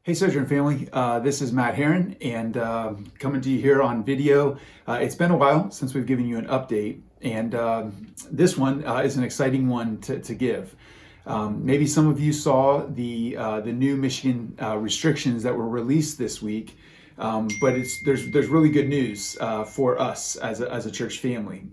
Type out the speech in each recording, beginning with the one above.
Hey Sojourn family, this is Matt Heron and coming to you here on video. It's been a while since we've given you an update, and this one is an exciting one to give. Maybe some of you saw the new Michigan restrictions that were released this week, but there's really good news for us as a church family.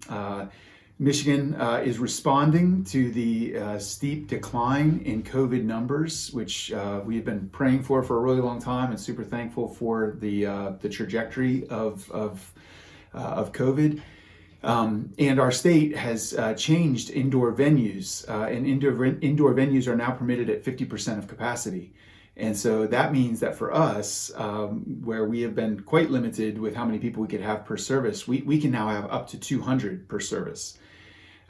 Michigan is responding to the steep decline in COVID numbers, which we've been praying for a really long time, and super thankful for the trajectory of COVID. And our state has changed indoor venues, and indoor venues are now permitted at 50% of capacity. And so that means that for us, where we have been quite limited with how many people we could have per service, we can now have up to 200 per service.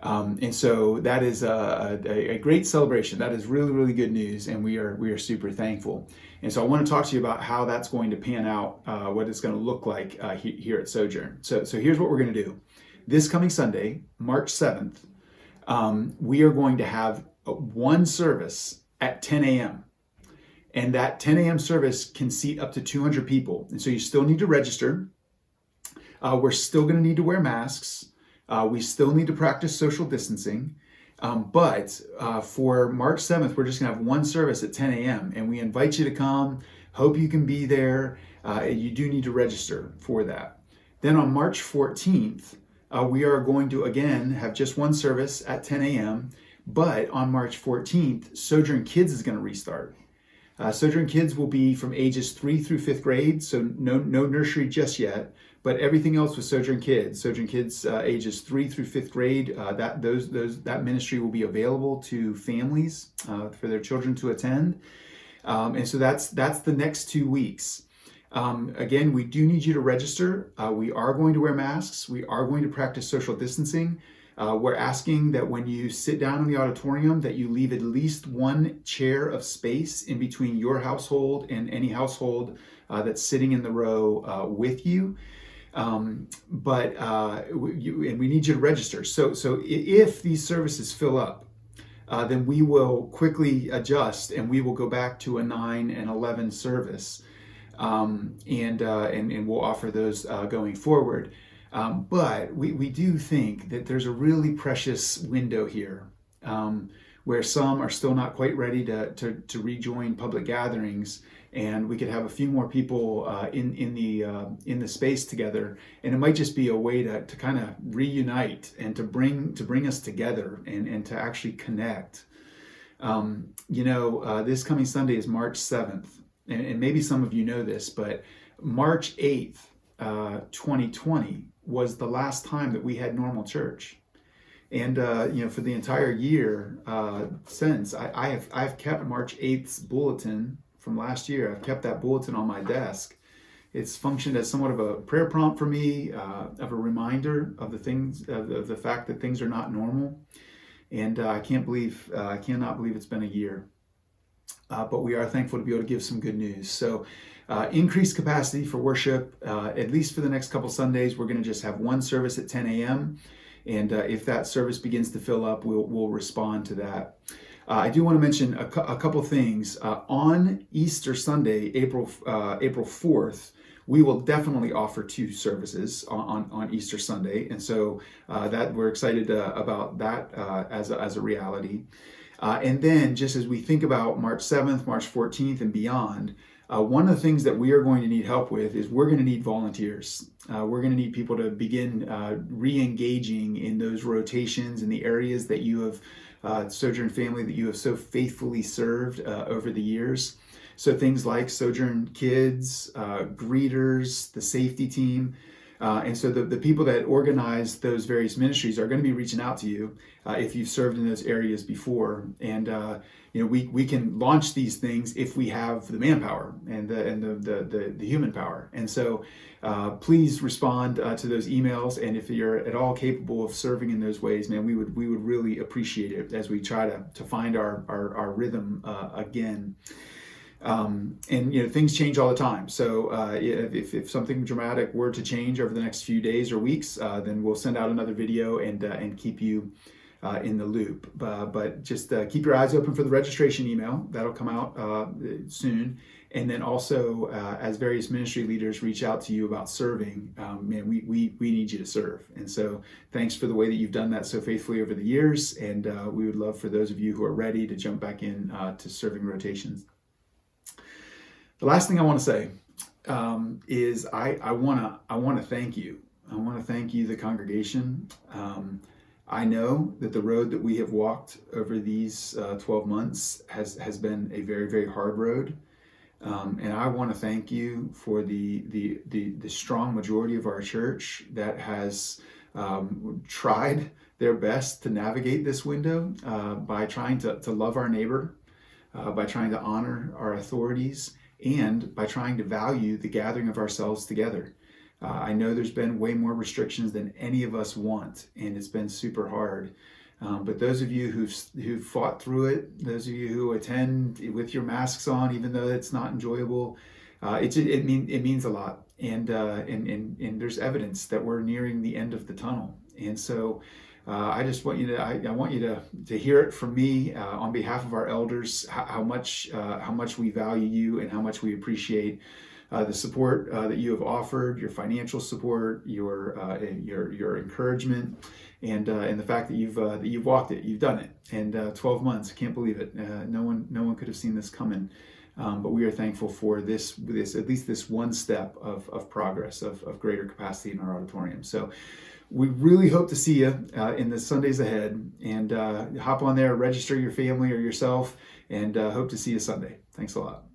And so that is a great celebration. That is really, really good news, and we are super thankful. And so I want to talk to you about how that's going to pan out, what it's going to look like here at Sojourn. So here's what we're going to do. This coming Sunday, March 7th, we are going to have one service at 10 a.m. And that 10 a.m. service can seat up to 200 people. And so you still need to register. We're still going to need to wear masks. We still need to practice social distancing, but for March 7th, we're just going to have one service at 10 a.m. and we invite you to come. Hope you can be there. You do need to register for that. Then on March 14th, we are going to again have just one service at 10 a.m. But on March 14th, Sojourn Kids is going to restart. Sojourn Kids will be from ages 3 through 5th grade, so no nursery just yet, but everything else with Sojourn Kids ages 3 through 5th grade, that ministry will be available to families for their children to attend. And so that's the next 2 weeks. Again, we do need you to register. We are going to wear masks. We are going to practice social distancing. We're asking that when you sit down in the auditorium that you leave at least one chair of space in between your household and any household that's sitting in the row with you. But we need you to register. So if these services fill up, then we will quickly adjust and we will go back to a 9 and 11 service, and we'll offer those going forward. But we do think that there's a really precious window here, where some are still not quite ready to rejoin public gatherings, and we could have a few more people in the space together, and it might just be a way to kind of reunite and to bring us together and to actually connect. This coming Sunday is March 7th, and maybe some of you know this, but March 8th, 2020 was the last time that we had normal church. And for the entire year since, I've kept March 8th's bulletin from last year. I've kept that bulletin on my desk. It's functioned as somewhat of a prayer prompt for me, of a reminder of the fact that things are not normal. And I cannot believe it's been a year. But we are thankful to be able to give some good news. So increased capacity for worship, at least for the next couple Sundays. We're going to just have one service at 10 a.m. And if that service begins to fill up, we'll respond to that. I do want to mention a couple things. On Easter Sunday, April 4th, we will definitely offer 2 services on Easter Sunday. And so that we're excited about that as a reality. And then just as we think about March 7th, March 14th, and beyond, one of the things that we are going to need help with is we're going to need volunteers. We're going to need people to begin re-engaging in those rotations in the areas that you have, Sojourn family, that you have so faithfully served over the years. So things like Sojourn Kids, greeters, the safety team. And so the people that organize those various ministries are going to be reaching out to you if you've served in those areas before. And we can launch these things if we have the manpower and the human power. And so please respond to those emails. And if you're at all capable of serving in those ways, man, we would really appreciate it as we try to find our rhythm again. And things change all the time. So if something dramatic were to change over the next few days or weeks, then we'll send out another video and keep you in the loop. But just keep your eyes open for the registration email. That'll come out soon. And then also, as various ministry leaders reach out to you about serving, man, we need you to serve. And so thanks for the way that you've done that so faithfully over the years. And we would love for those of you who are ready to jump back in to serving rotations. The last thing I want to say is I want to thank you. I want to thank you, the congregation. I know that the road that we have walked over these 12 months has been a very, very hard road. And I want to thank you for the strong majority of our church that has tried their best to navigate this window by trying to love our neighbor, by trying to honor our authorities, and by trying to value the gathering of ourselves together. I know there's been way more restrictions than any of us want, and it's been super hard. But those of you who've fought through it, those of you who attend with your masks on, even though it's not enjoyable, it means a lot. And there's evidence that we're nearing the end of the tunnel. And so I just want you to I want you to hear it from me on behalf of our elders how much we value you and how much we appreciate the support that you have offered, your financial support, your encouragement, and the fact that you've walked it, you've done it, and 12 months, I can't believe it. No one could have seen this coming, but we are thankful for this at least this one step of progress of greater capacity in our auditorium. So we really hope to see you in the Sundays ahead, and hop on there, register your family or yourself, and hope to see you Sunday. Thanks a lot.